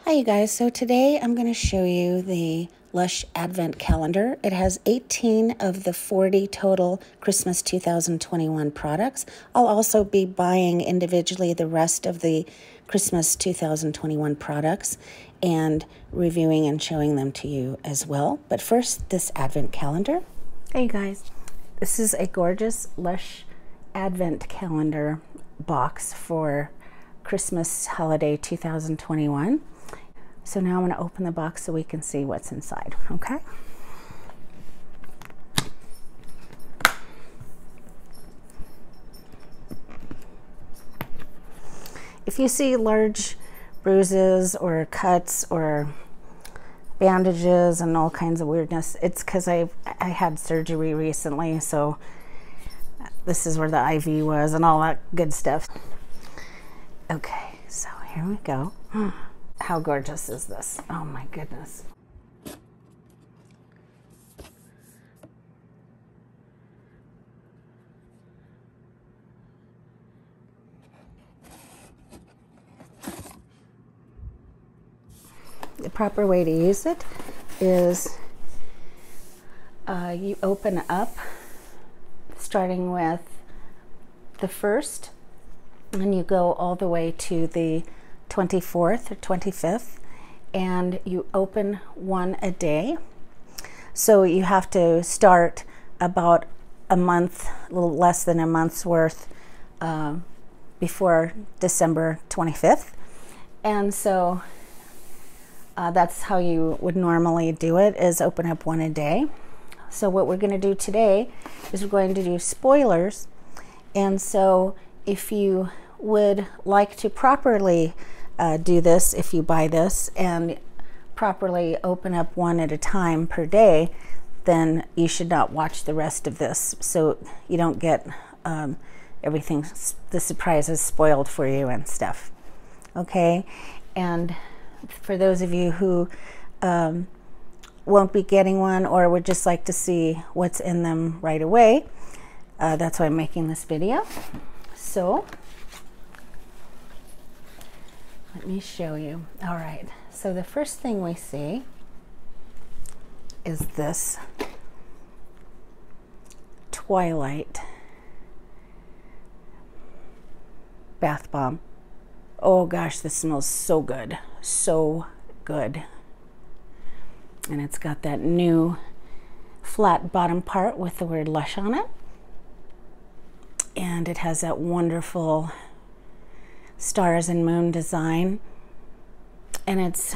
Hi you guys, so today I'm going to show you the Lush Advent Calendar. It has 18 of the 40 total Christmas 2021 products. I'll also be buying individually the rest of the Christmas 2021 products and reviewing and showing them to you as well. But first, this Advent Calendar. Hey you guys, this is a gorgeous Lush Advent Calendar box for Christmas holiday 2021. So now I'm going to open the box so we can see what's inside, okay? If you see large bruises or cuts or bandages and all kinds of weirdness, it's because I had surgery recently, so this is where the IV was and all that good stuff. Okay, so here we go. How gorgeous is this? Oh my goodness. The proper way to use it is you open up starting with the 1st and you go all the way to the 24th or 25th, and you open one a day. So you have to start about a month, a little less than a month's worth before December 25th. And so that's how you would normally do it, is open up one a day. So what we're going to do today is we're going to do spoilers. And so if you would like to properly do this, if you buy this and properly open up one at a time per day, then you should not watch the rest of this, so you don't get everything, the surprises spoiled for you and stuff. Okay, and for those of you who won't be getting one or would just like to see what's in them right away, that's why I'm making this video. So let me show you. All right, so the first thing we see is this Twilight bath bomb. Oh gosh, this smells so good, so good. And it's got that new flat bottom part with the word Lush on it. And it has that wonderful stars and moon design, and it's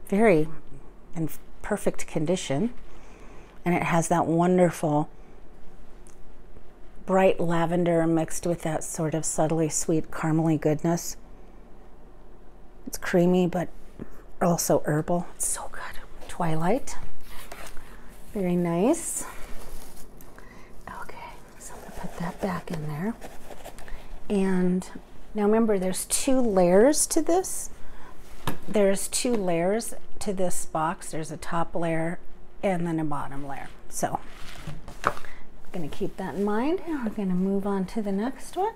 very in perfect condition, and it has that wonderful bright lavender mixed with that sort of subtly sweet caramely goodness. It's creamy but also herbal. It's so good. Twilight, very nice. Okay, so I'm gonna put that back in there. And now remember, there's 2 layers to this. There's 2 layers to this box. There's a top layer and then a bottom layer. So I'm going to keep that in mind. And we're going to move on to the next one.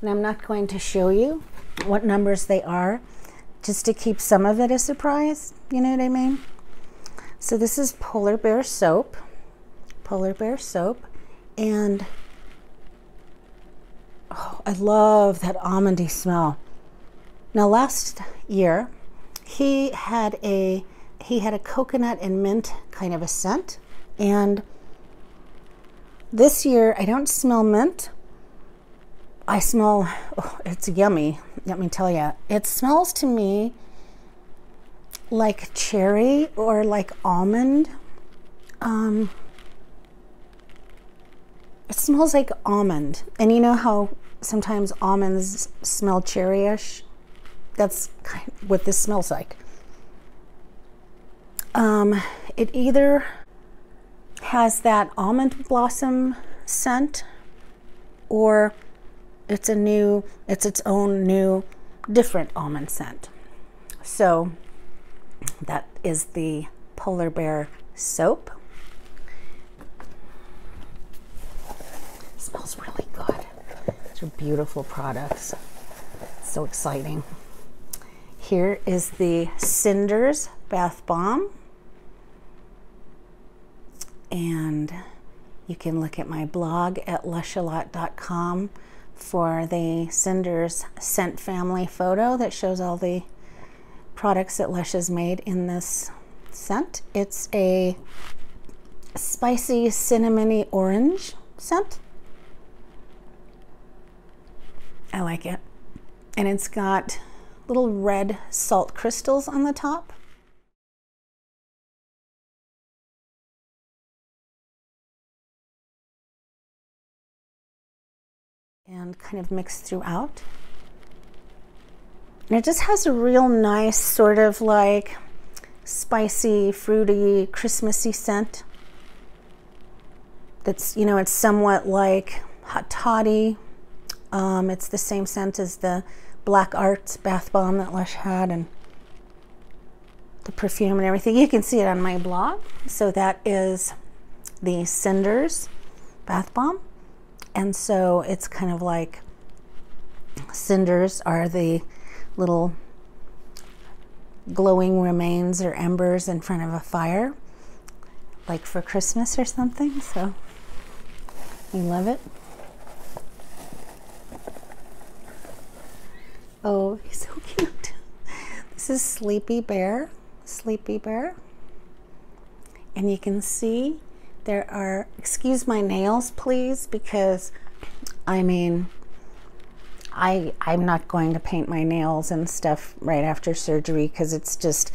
And I'm not going to show you what numbers they are, just to keep some of it a surprise. You know what I mean? So this is Polar Bear soap. Polar Bear soap. And oh, I love that almondy smell. Now last year he had a coconut and mint kind of a scent, and this year I don't smell mint. I smell, oh, it's yummy, let me tell you. It smells to me like cherry or like almond. It smells like almond, and you know how sometimes almonds smell cherryish? That's kind of what this smells like. It either has that almond blossom scent, or it's its own new different almond scent. So that is the Polar Bear soap. Smells really good. These are beautiful products. So exciting. Here is the Cinders bath bomb. And you can look at my blog at lushalot.com for the Cinders scent family photo that shows all the products that Lush has made in this scent. It's a spicy cinnamony orange scent. I like it. And it's got little red salt crystals on the top. And kind of mixed throughout. And it just has a real nice sort of like spicy, fruity, Christmassy scent. That's, you know, it's somewhat like hot toddy. It's the same scent as the Black Arts bath bomb that Lush had, and the perfume and everything. You can see it on my blog. So that is the Cinders bath bomb. And so it's kind of like cinders are the little glowing remains or embers in front of a fire, like for Christmas or something. So I love it. Oh, he's so cute. This is Sleepy Bear. Sleepy Bear. And you can see there are, excuse my nails please, because I mean, I'm not going to paint my nails and stuff right after surgery because it's just,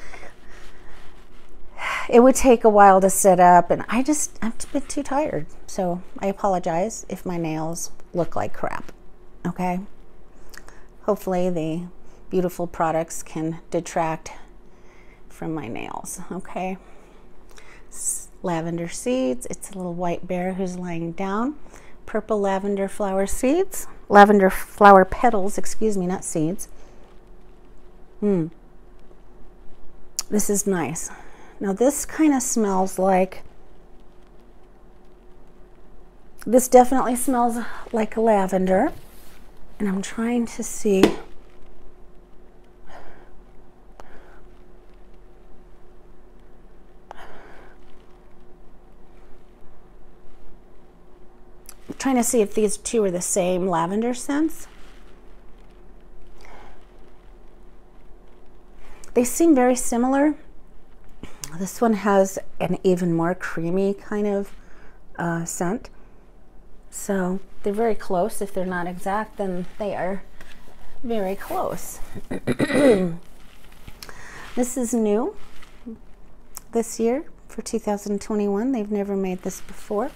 it would take a while to set up, and I've been too tired. So I apologize if my nails look like crap, okay? Hopefully the beautiful products can detract from my nails, okay? Lavender Seeds, it's a little white bear who's lying down. Purple lavender flower seeds, lavender flower petals, excuse me, not seeds. This is nice. Now this kind of smells like, this definitely smells like lavender, and I'm trying to see. Trying to see if these two are the same lavender scents. They seem very similar. This one has an even more creamy kind of scent. So they're very close. If they're not exact, then they are very close. This is new this year for 2021. They've never made this before.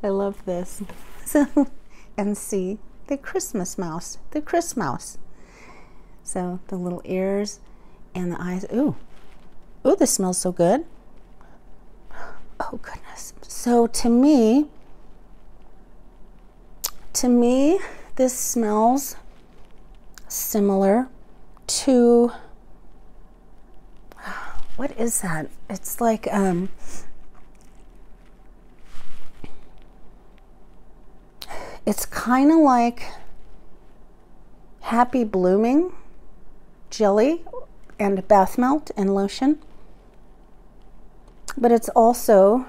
I love this. So, and see the Christmas mouse, the Chris mouse. So the little ears and the eyes. Ooh, ooh, this smells so good. Oh goodness. So to me, this smells similar to, what is that? It's like it's kind of like Happy Blooming jelly and bath melt and lotion, but it's also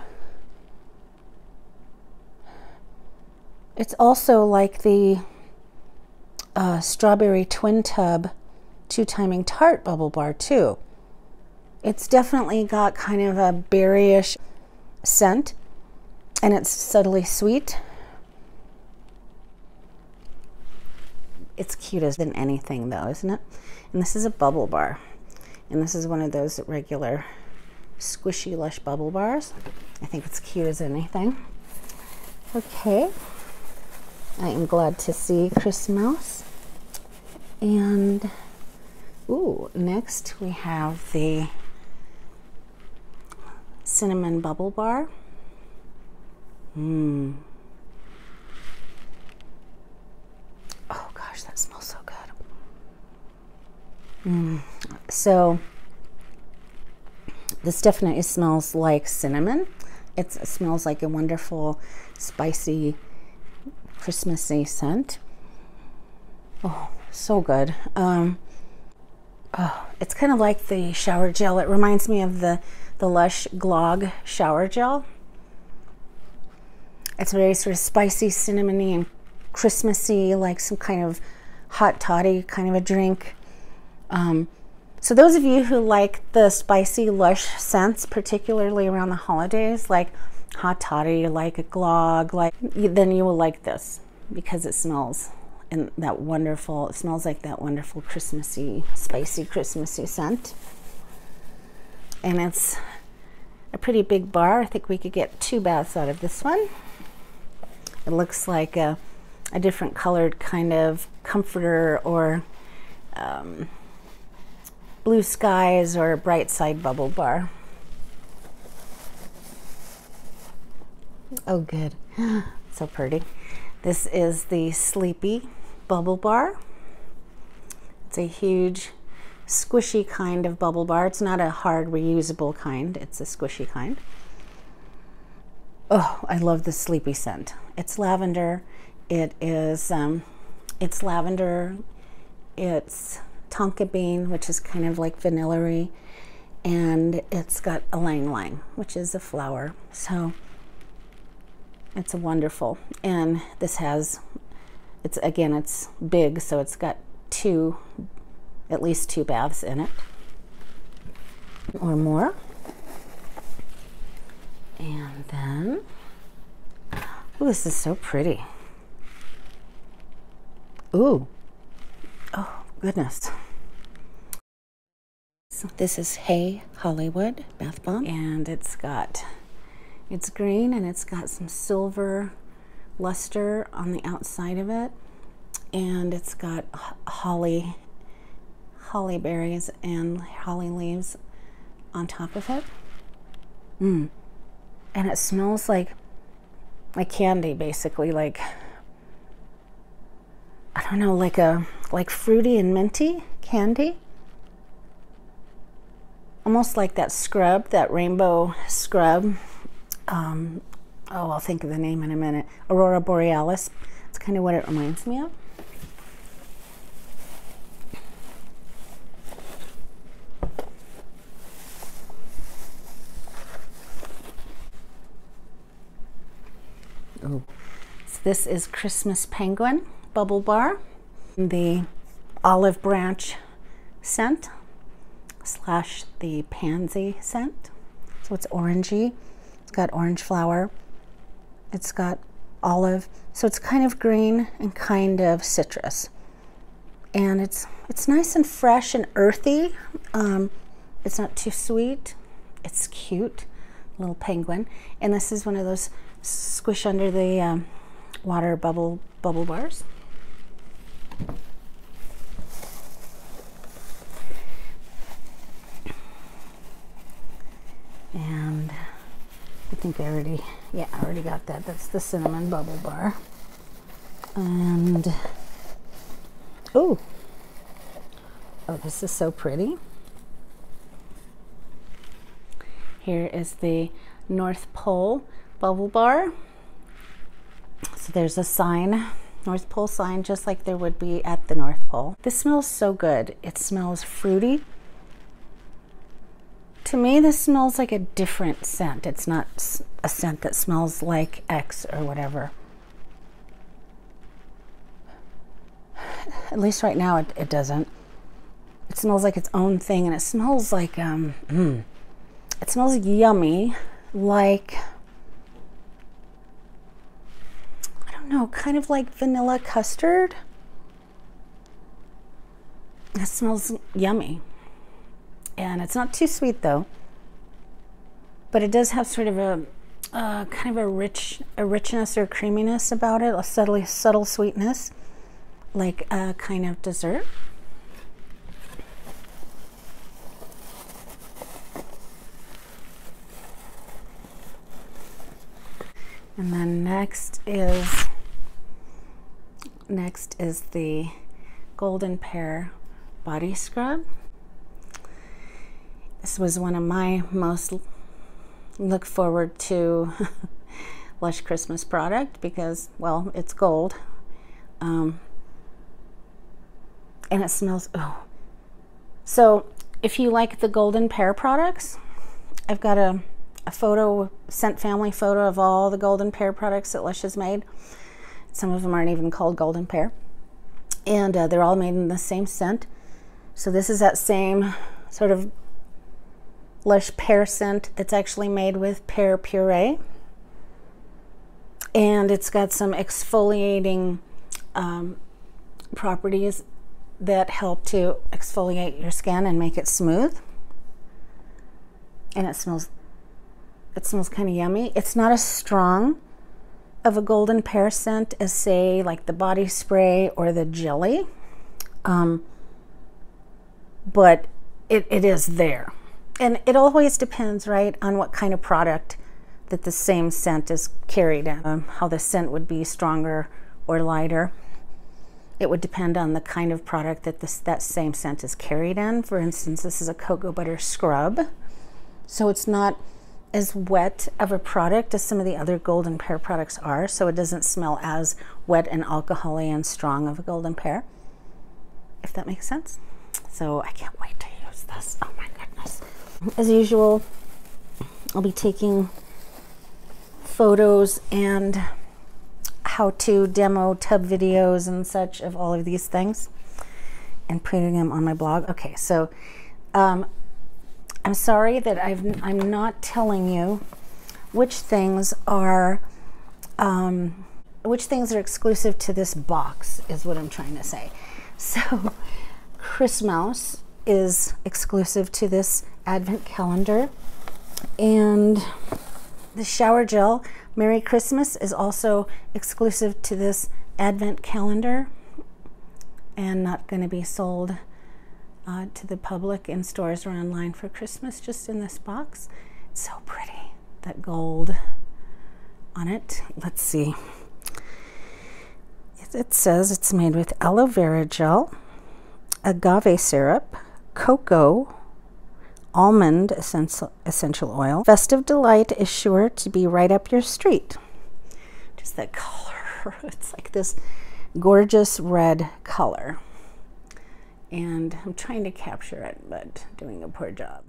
like the Strawberry Twin Tub 2-timing Tart bubble bar too. It's definitely got kind of a berryish scent, and it's subtly sweet. It's cute as than anything though, isn't it? And this is a bubble bar. And this is one of those regular squishy Lush bubble bars. I think it's cute as anything. Okay. I am glad to see Chris Mouse. And, ooh, next we have the cinnamon bubble bar. Oh gosh, that smells so good. So this definitely smells like cinnamon. It smells like a wonderful, spicy, Christmassy scent. Oh, so good. Oh, it's kind of like the shower gel. It reminds me of the Lush Blog shower gel. It's very sort of spicy, cinnamony, and Christmassy, like some kind of hot toddy kind of a drink. So those of you who like the spicy Lush scents, particularly around the holidays, like hot toddy, like a glog, then you will like this, because it smells and that wonderful, it smells like that wonderful Christmassy, spicy Christmassy scent. And it's a pretty big bar. I think we could get 2 baths out of this one. It looks like a different colored kind of comforter, or blue skies, or a bright side bubble bar. Oh, good. So pretty. This is the Sleepy Bubble Bar. It's a huge, squishy kind of bubble bar. It's not a hard, reusable kind. It's a squishy kind. Oh, I love the Sleepy scent. It's lavender. It is, it's lavender. It's tonka bean, which is kind of like vanilla-y, and it's got ylang ylang, which is a flower. So it's a wonderful, and this has, it's big, so it's got at least 2 baths in it, or more. And then, oh, this is so pretty. Ooh, oh goodness. So this is Hey Hollywood Bath Bomb, and it's green, and it's got some silver luster on the outside of it, and it's got holly berries and holly leaves on top of it. And it smells like candy, basically, like, I don't know, like fruity and minty candy. Almost like that scrub, that rainbow scrub. Oh, I'll think of the name in a minute. Aurora Borealis. It's kind of what it reminds me of. Oh, so this is Christmas Penguin Bubble Bar, the olive branch scent / the pansy scent. So it's orangey. It's got orange flower. It's got olive. So it's kind of green and kind of citrus. And it's nice and fresh and earthy. It's not too sweet. It's cute, little penguin. And this is one of those squish under the water bubble bars. And I think I already got that. That's the cinnamon bubble bar. And oh, this is so pretty. Here is the North Pole bubble bar. So there's a sign, North Pole sign, just like there would be at the North Pole. This smells so good. It smells fruity. To me, this smells like a different scent. It's not a scent that smells like X or whatever. At least right now it doesn't. It smells like its own thing, and it smells like, it smells yummy, like, I don't know, kind of like vanilla custard. It smells yummy. And it's not too sweet though, but it does have sort of a kind of a richness or creaminess about it, a subtle sweetness, like a kind of dessert. And then next is the Golden Pear body scrub. This was one of my most look forward to Lush Christmas product because, well, it's gold. And it smells, oh. So if you like the golden pear products, I've got a photo, scent family photo of all the golden pear products that Lush has made. Some of them aren't even called golden pear. And they're all made in the same scent. So this is that same sort of Lush pear scent that's actually made with pear puree. And it's got some exfoliating properties that help to exfoliate your skin and make it smooth. And it smells kind of yummy. It's not as strong of a golden pear scent as, say, like the body spray or the jelly. But it is there. And it always depends, right, on what kind of product that the same scent is carried in. How the scent would be stronger or lighter. It would depend on the kind of product that that same scent is carried in. For instance, this is a cocoa butter scrub. So it's not as wet of a product as some of the other golden pear products are. So it doesn't smell as wet and alcohol-y and strong of a golden pear, if that makes sense. So I can't wait to use this. Oh my goodness. As usual, I'll be taking photos and how-to demo tub videos and such of all of these things and putting them on my blog. Okay, so I'm sorry that I'm not telling you which things are exclusive to this box, is what I'm trying to say. So Christmas is exclusive to this advent calendar, and the shower gel Merry Christmas is also exclusive to this advent calendar and not going to be sold to the public in stores or online for Christmas, just in this box. It's so pretty, that gold on it. Let's see. It says it's made with aloe vera gel, agave syrup, cocoa, almond essential oil. Festive delight is sure to be right up your street. Just that color. It's like this gorgeous red color. And I'm trying to capture it, but doing a poor job.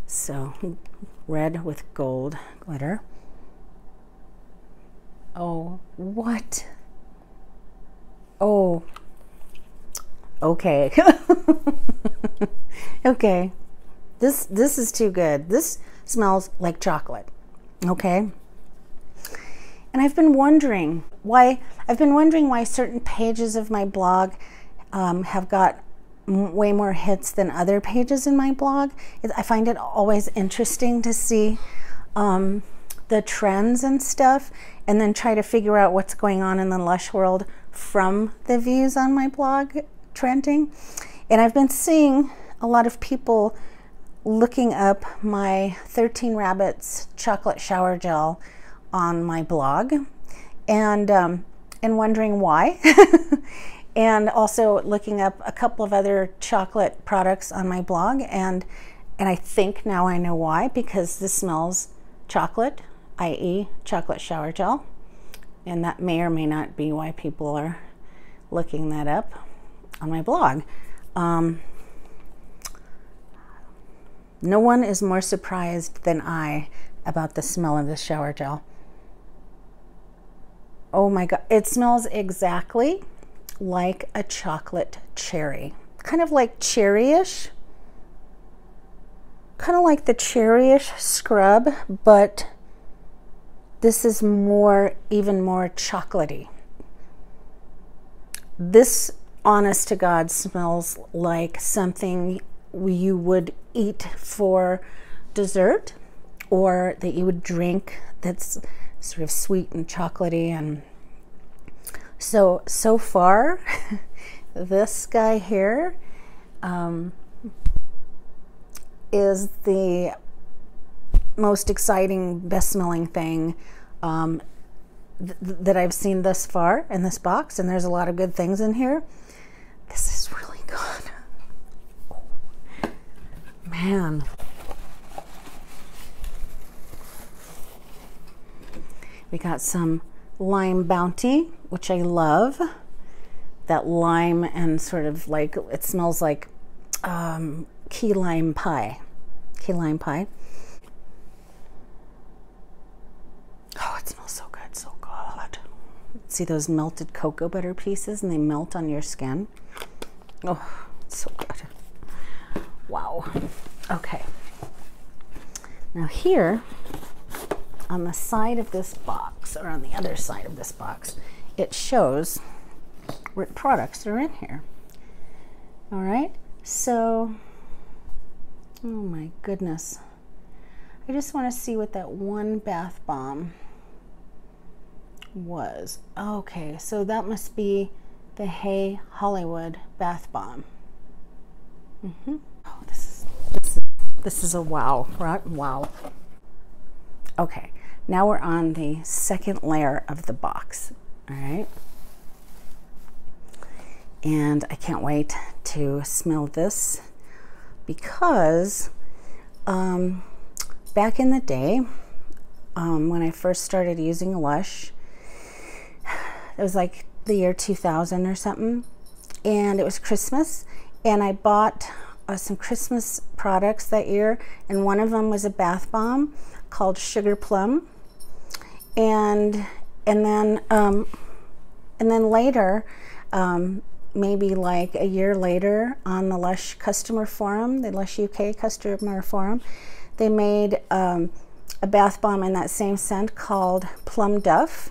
So, red with gold glitter. Oh, what? Oh, okay. Okay, this is too good. This smells like chocolate. Okay, and I've been wondering why certain pages of my blog have got way more hits than other pages in my blog. I find it always interesting to see the trends and stuff, and then try to figure out what's going on in the Lush world from the views on my blog trending. And I've been seeing a lot of people looking up my 13 Rabbits chocolate shower gel on my blog and wondering why. And also looking up a couple of other chocolate products on my blog, and I think now I know why, because this smells chocolate, i.e. chocolate shower gel. And that may or may not be why people are looking that up on my blog. No one is more surprised than I about the smell of this shower gel. Oh my God, it smells exactly like a chocolate cherry. Kind of like cherryish. Kind of like the cherryish scrub, but this is even more chocolatey. This, honest to God, smells like something you would eat for dessert, or that you would drink that's sort of sweet and chocolatey. And so far, this guy here is the most exciting, best smelling thing that I've seen thus far in this box, and there's a lot of good things in here. This is really good. Man. We got some Lime Bounty, which I love. That lime and sort of like, it smells like key lime pie. Key lime pie. Oh, it smells so good, so good. See those melted cocoa butter pieces and they melt on your skin? Oh, it's so good. Wow. Okay. Now here, on the side of this box, or on the other side of this box, it shows what products are in here. All right, so, oh my goodness. I just want to see what that one bath bomb was. Okay, so that must be the Hey Hollywood bath bomb. Oh, this is a wow, right? Wow. Okay, now we're on the second layer of the box, all right? And I can't wait to smell this because back in the day, when I first started using Lush, it was like the year 2000 or something, and it was Christmas, and I bought some Christmas products that year, and one of them was a bath bomb called Sugar Plum, and then later, maybe like a year later, on the Lush customer forum, the Lush UK customer forum, they made a bath bomb in that same scent called Plum Duff.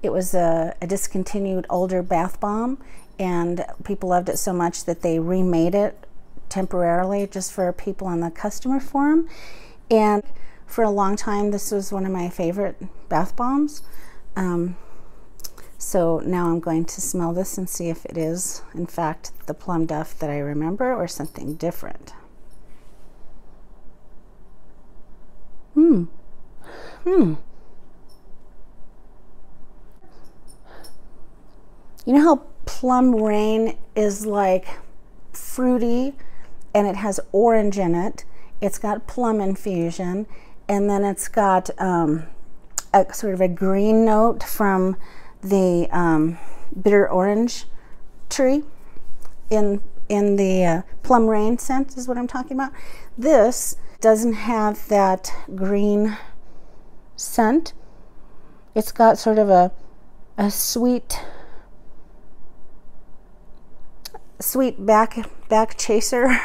It was a discontinued older bath bomb, and people loved it so much that they remade it temporarily just for people on the customer forum. And for a long time, this was one of my favorite bath bombs. So now I'm going to smell this and see if it is, in fact, the Plum Duff that I remember or something different. You know how Plum Rain is like fruity and it has orange in it? It's got plum infusion, and then it's got a sort of a green note from the bitter orange tree in the Plum Rain scent is what I'm talking about. This doesn't have that green scent. It's got sort of a sweet back chaser,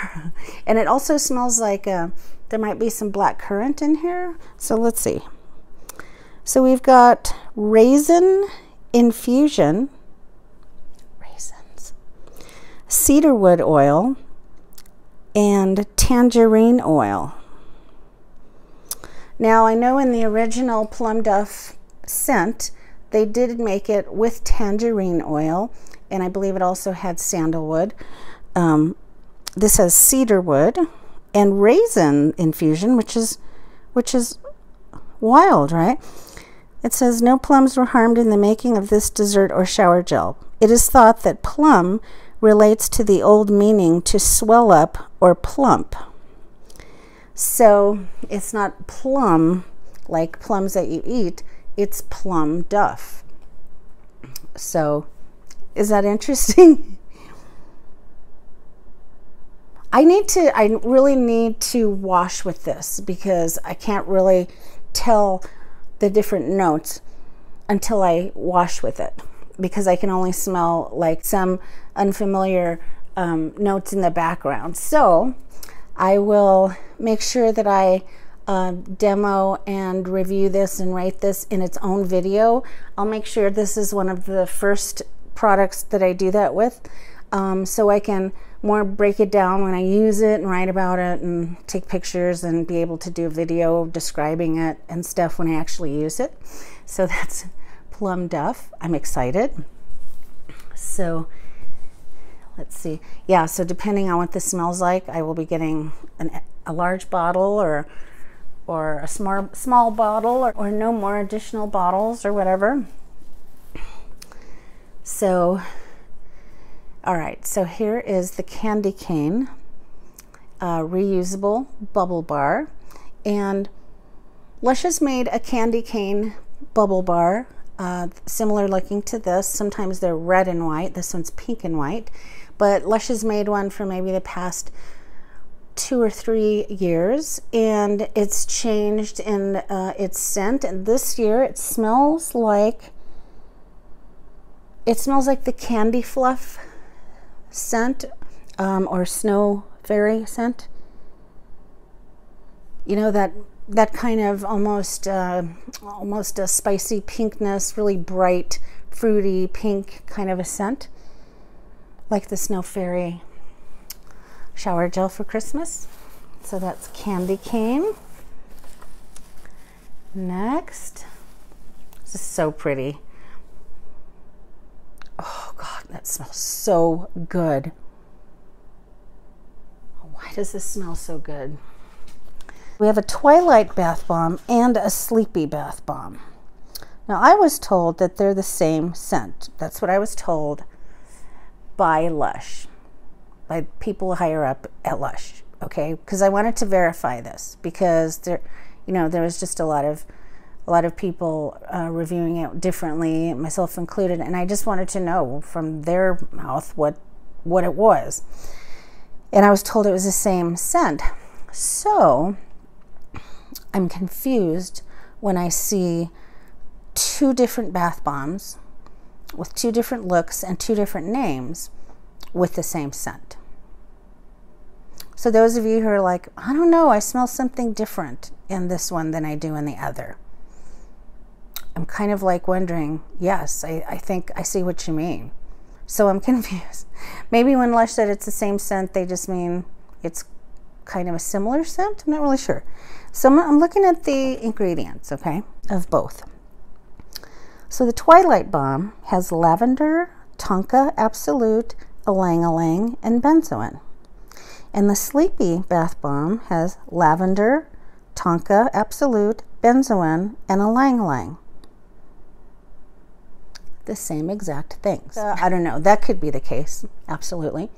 and it also smells like there might be some black currant in here. So let's see. So we've got raisin infusion, raisins, cedarwood oil, and tangerine oil. Now I know in the original Plum Duff scent they did make it with tangerine oil, and I believe it also had sandalwood. This has cedarwood and raisin infusion, which is wild, right? It says no plums were harmed in the making of this dessert or shower gel. It is thought that plum relates to the old meaning to swell up or plump. So it's not plum like plums that you eat, it's Plum Duff. So is that interesting? I really need to wash with this because I can't really tell the different notes until I wash with it, because I can only smell like some unfamiliar notes in the background. So I will make sure that I demo and review this and rate this in its own video. I'll make sure this is one of the first products that I do that with, so I can more break it down when I use it and write about it and take pictures and be able to do a video describing it and stuff when I actually use it. So that's Plum Duff. I'm excited. So let's see. Yeah, so depending on what this smells like, I will be getting a large bottle or a small bottle or no more additional bottles or whatever. So all right, so here is the candy cane, reusable bubble bar. And Lush has made a candy cane bubble bar, similar looking to this. Sometimes they're red and white. This one's pink and white. But Lush has made one for maybe the past 2 or 3 years, and it's changed in its scent. And this year it smells like the candy fluff scent, or snow fairy scent. You know, that kind of almost a spicy pinkness, really bright, fruity pink kind of a scent, like the snow fairy shower gel for Christmas. So that's candy cane. Next, this is so pretty. Oh God, that smells so good. Why does this smell so good? We have a Twilight bath bomb and a Sleepy bath bomb. Now, I was told that they're the same scent. That's what I was told by Lush, by people higher up at Lush, okay? Because I wanted to verify this, because there was just a lot of people reviewing it differently, myself included, and I just wanted to know from their mouth what it was. And I was told it was the same scent. So I'm confused when I see 2 different bath bombs with 2 different looks and 2 different names with the same scent. So those of you who are like, I don't know, I smell something different in this one than I do in the other, I'm kind of like wondering, yes, I think I see what you mean. So I'm confused. Maybe when Lush said it's the same scent, they just mean it's kind of a similar scent. I'm not really sure. So I'm looking at the ingredients, okay, of both. So the Twilight Bomb has lavender, tonka absolute, ylang-ylang, and benzoin. And the Sleepy Bath Bomb has lavender, tonka absolute, benzoin, and ylang-ylang. The same exact things. I don't know, that could be the case, absolutely.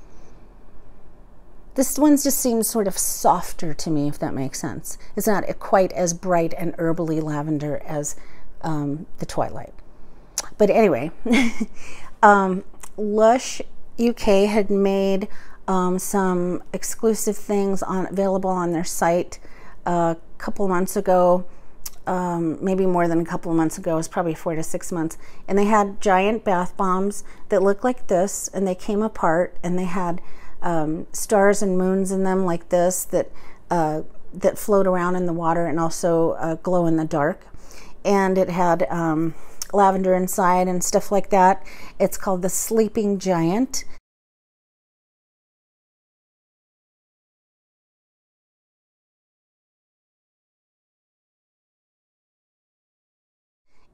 This one just seems sort of softer to me, if that makes sense. It's not quite as bright and herbally lavender as the Twilight. But anyway, Lush UK had made some exclusive things available on their site a couple of months ago. Maybe more than a couple of months ago. It was probably 4 to 6 months. And they had giant bath bombs that looked like this, and they came apart, and they had stars and moons in them like this that float around in the water and also glow in the dark. And it had lavender inside and stuff like that. It's called the Sleeping Giant.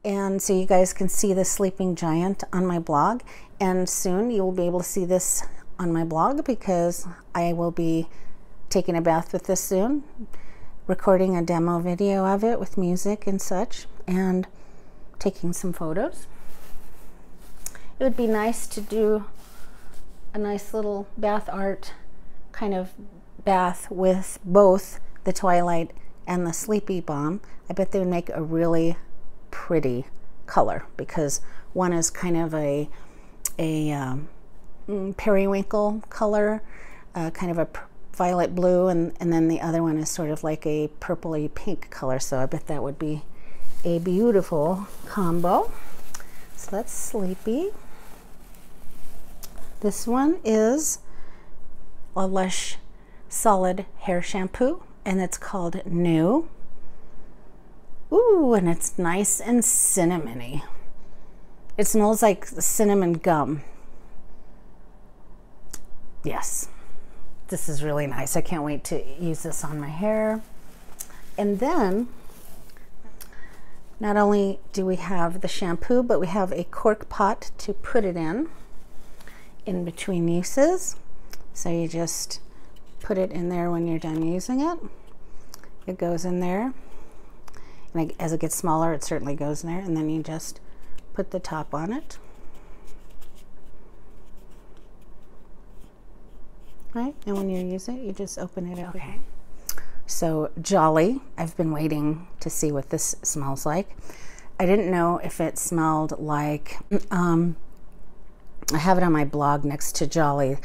And so you guys can see the Sleeping Giant on my blog, and soon you will be able to see this on my blog, because I will be taking a bath with this soon, recording a demo video of it with music and such, and taking some photos. It would be nice to do a nice little bath art kind of bath with both the Twilight and the Sleepy Bomb. I bet they would make a really pretty color, because one is kind of a periwinkle color, kind of a violet blue, and then the other one is sort of like a purpley pink color. So I bet that would be a beautiful combo. So that's Sleepy. This one is a Lush solid hair shampoo, and it's called New. Ooh, and it's nice and cinnamony. It smells like cinnamon gum. Yes, this is really nice. I can't wait to use this on my hair. And then, not only do we have the shampoo, but we have a cork pot to put it in between uses. So you just put it in there when you're done using it. It goes in there. And as it gets smaller, it certainly goes in there, and then you just put the top on it. right? And when you use it, you just open it up. Okay. So Jolly, I've been waiting to see what this smells like. I didn't know if it smelled like, I have it on my blog next to Jolly,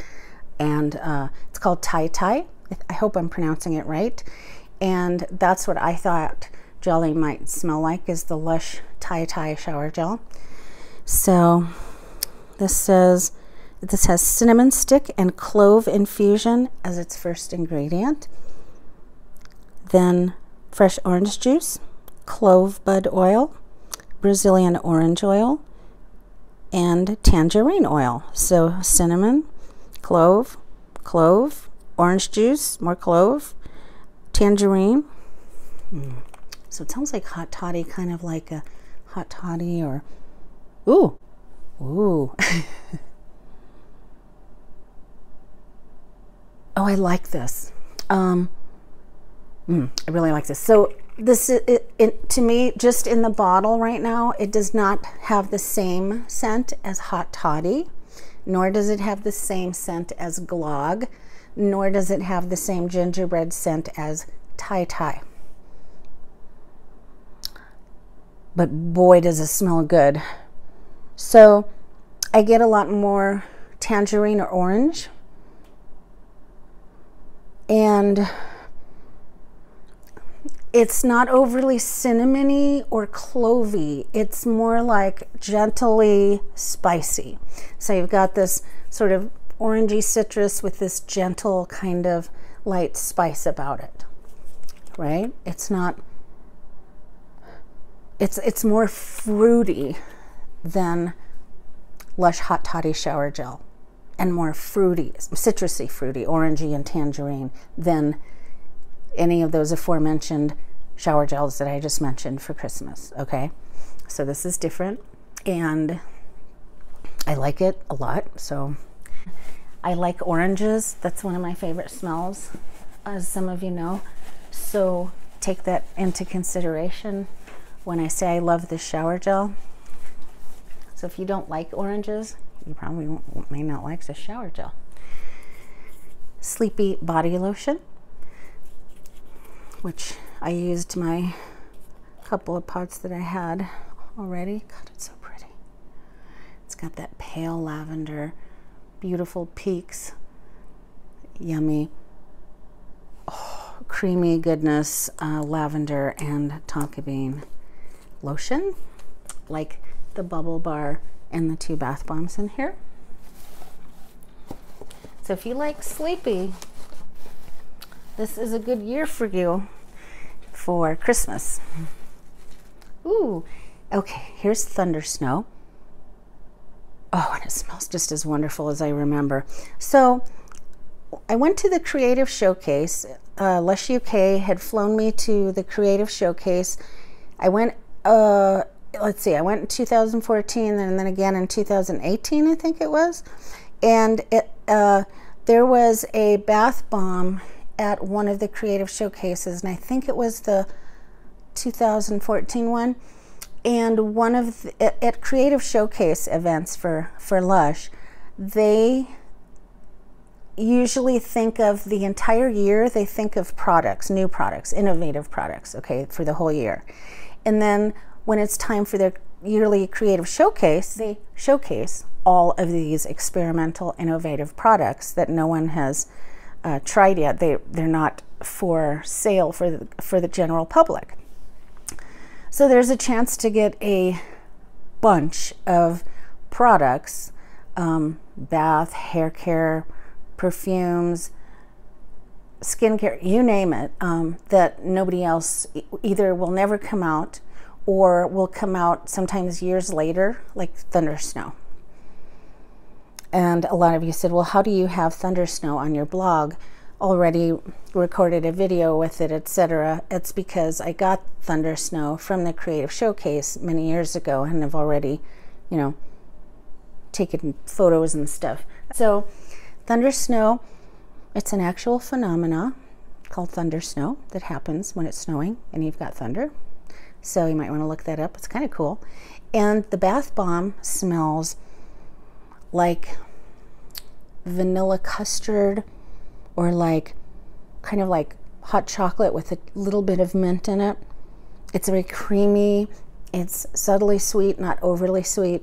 and it's called Tai Tai. I hope I'm pronouncing it right. And that's what I thought Jolly might smell like, is the Lush Tai Tai shower gel. So this says, this has cinnamon stick and clove infusion as its first ingredient. Then fresh orange juice, clove bud oil, Brazilian orange oil, and tangerine oil. So cinnamon, clove, orange juice, more clove, tangerine. So it sounds like hot toddy, kind of like a hot toddy, or ooh. Oh, I like this. I really like this. So this is, to me, just in the bottle right now, it does not have the same scent as hot toddy, nor does it have the same scent as glog, nor does it have the same gingerbread scent as Tai Tai. But boy, does it smell good. So I get a lot more tangerine or orange, and it's not overly cinnamony or clovey. It's more like gently spicy. So you've got this sort of orangey citrus with this gentle kind of light spice about it, right? It's not, it's more fruity than Lush Hot Toddy Shower Gel, and more fruity, citrusy fruity, orangey and tangerine than any of those aforementioned shower gels that I just mentioned for Christmas, okay? So this is different, and I like it a lot. So I like oranges. That's one of my favorite smells, as some of you know. So take that into consideration when I say I love this shower gel. So if you don't like oranges, you probably may not like this shower gel. Sleepy body lotion, which I used my couple of pots that I had already. God, it's so pretty. It's got that pale lavender, beautiful peaks, yummy, creamy goodness, lavender and tonka bean lotion, like the bubble bar and the 2 bath bombs in here. So if you like sleepy, this is a good year for you for Christmas. Ooh, okay, here's Thunder Snow. Oh, and it smells just as wonderful as I remember. So I went to the Creative Showcase. Lush UK had flown me to the Creative Showcase. I went, let's see, I went in 2014 and then again in 2018, I think it was. And there was a bath bomb at one of the Creative Showcases, and I think it was the 2014 one. And one of the, at Creative Showcase events for Lush, they usually think of the entire year, they think of products, new products, innovative products, okay, for the whole year. And then when it's time for their yearly Creative Showcase, they showcase all of these experimental, innovative products that no one has tried yet. They're not for sale for the general public. So there's a chance to get a bunch of products, bath, hair care, perfumes, skincare, you name it, that nobody else either will never come out or will come out sometimes years later, like Thunder Snow. And a lot of you said, well, how do you have Thunder Snow on your blog? Already recorded a video with it, etc. It's because I got Thunder Snow from the Creative Showcase many years ago and have already, you know, taken photos and stuff. So Thunder Snow, it's an actual phenomena called thunder snow that happens when it's snowing and you've got thunder. So you might want to look that up. It's kind of cool. And the bath bomb smells like vanilla custard or like kind of like hot chocolate with a little bit of mint in it. It's very creamy. It's subtly sweet, not overly sweet.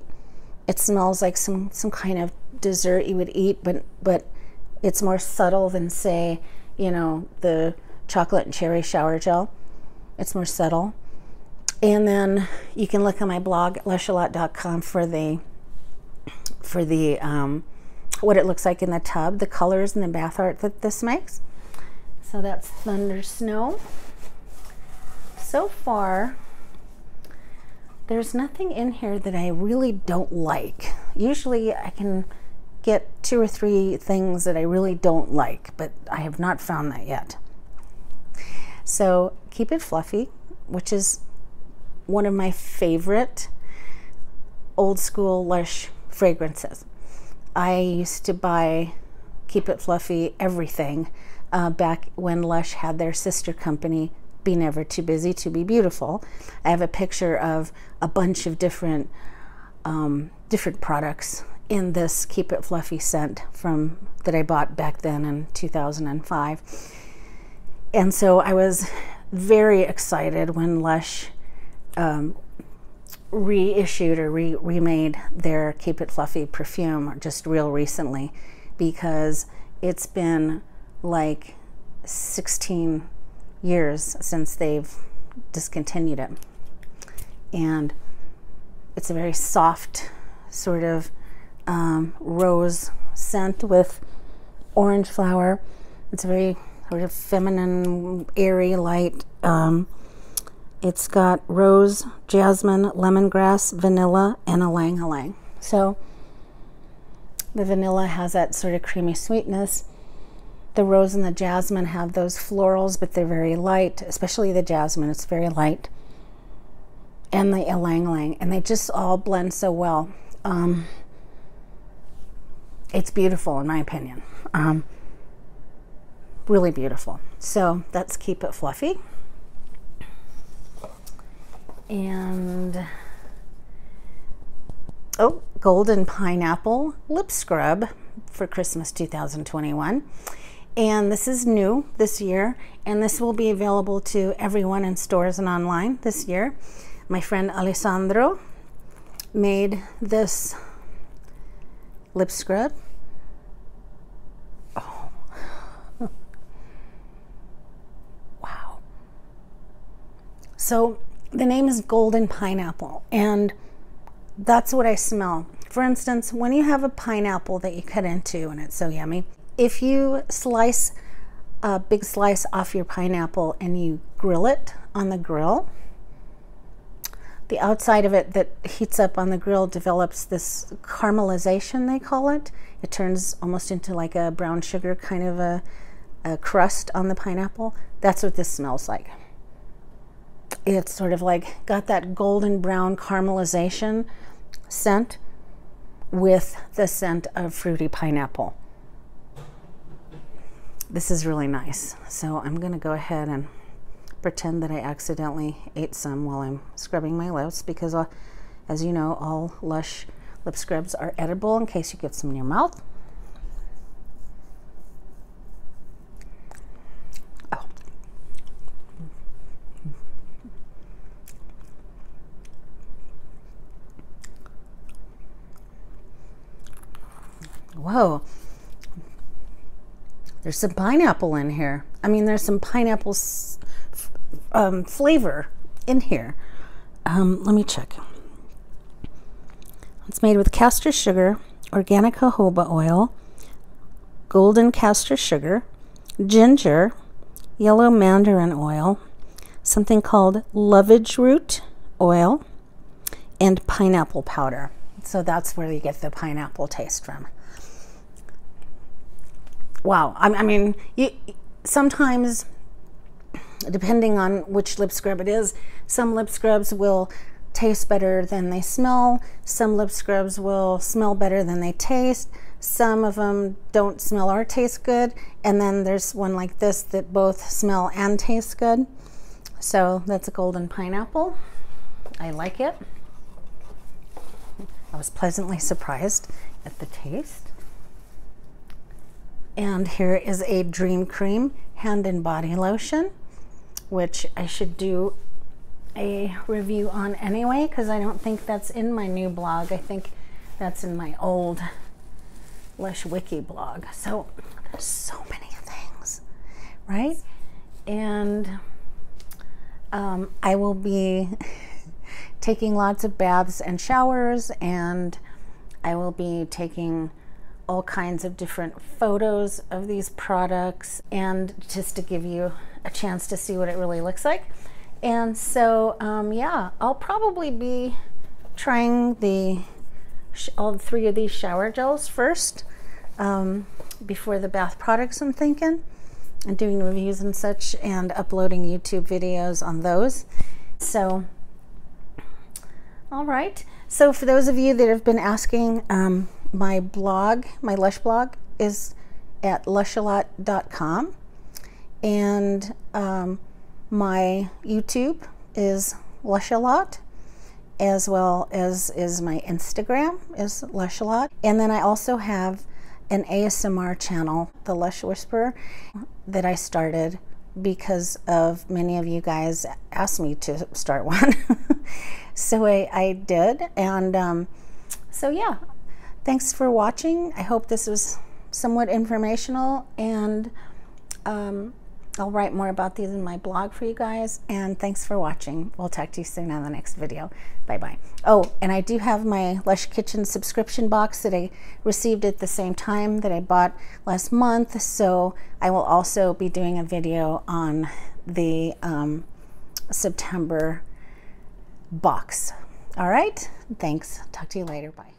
It smells like some kind of dessert you would eat, but it's more subtle than, say, you know, the chocolate and cherry shower gel. It's more subtle. And then you can look on my blog, lushalot.com, for the what it looks like in the tub, the colors and the bath art that this makes. So that's Thunder Snow. So far, there's nothing in here that I really don't like. Usually I can get 2 or 3 things that I really don't like, but I have not found that yet. So Keep It Fluffy, which is one of my favorite old school Lush fragrances. I used to buy Keep It Fluffy everything back when Lush had their sister company, Be Never Too Busy to Be Beautiful. I have a picture of a bunch of different products in this Keep It Fluffy scent that I bought back then in 2005. And so I was very excited when Lush reissued or remade their Keep It Fluffy perfume just real recently, because it's been like 16 years since they've discontinued it. And it's a very soft sort of rose scent with orange flower. It's a very sort of feminine, airy, light. It's got rose, jasmine, lemongrass, vanilla, and ylang ylang. So the vanilla has that sort of creamy sweetness. The rose and the jasmine have those florals, but they're very light, especially the jasmine. It's very light. And the ylang ylang, and they just all blend so well. It's beautiful, in my opinion. Really beautiful. So that's Keep It Fluffy. And Golden Pineapple Lip Scrub for Christmas 2021. And this is new this year, and this will be available to everyone in stores and online this year. My friend Alessandro made this lip scrub. Oh. Wow. So the name is Golden Pineapple, and that's what I smell. For instance, when you have a pineapple that you cut into, and it's so yummy, if you slice a big slice off your pineapple and you grill it on the grill, the outside of it that heats up on the grill develops this caramelization, they call it. It turns almost into like a brown sugar kind of a crust on the pineapple. That's what this smells like. It's sort of like got that golden brown caramelization scent with the scent of fruity pineapple. This is really nice. So I'm going to go ahead and pretend that I accidentally ate some while I'm scrubbing my lips, because as you know, all Lush lip scrubs are edible in case you get some in your mouth. Oh. Whoa. There's some pineapple in here. I mean, there's some pineapple flavor in here. Let me check. It's made with castor sugar, organic jojoba oil, golden castor sugar, ginger, yellow mandarin oil, something called lovage root oil, and pineapple powder. So that's where you get the pineapple taste from. Wow. I mean, sometimes, depending on which lip scrub it is, some lip scrubs will taste better than they smell. Some lip scrubs will smell better than they taste. Some of them don't smell or taste good. And then there's one like this that both smell and taste good. So that's a Golden Pineapple. I like it. I was pleasantly surprised at the taste. And here is a Dream Cream hand and body lotion, which I should do a review on anyway, because I don't think that's in my new blog. I think that's in my old Lush Wiki blog. So there's so many things, right? And I will be taking lots of baths and showers, and I will be taking all kinds of different photos of these products, and just to give you a chance to see what it really looks like. And so yeah, I'll probably be trying all 3 of these shower gels first before the bath products, I'm thinking, and doing reviews and such, and uploading YouTube videos on those. So all right, so for those of you that have been asking, my blog, my Lush blog, is at lushalot.com, and my YouTube is lushalot, as well as is my Instagram is lushalot. And then I also have an ASMR channel, the Lush Whisperer, that I started because of many of you guys asked me to start one. So I did, and so yeah, thanks for watching. I hope this was somewhat informational, and I'll write more about these in my blog for you guys. And thanks for watching. We'll talk to you soon on the next video. Bye bye. Oh, and I do have my Lush Kitchen subscription box that I received at the same time that I bought last month, so I will also be doing a video on the September box. All right, thanks. Talk to you later. Bye.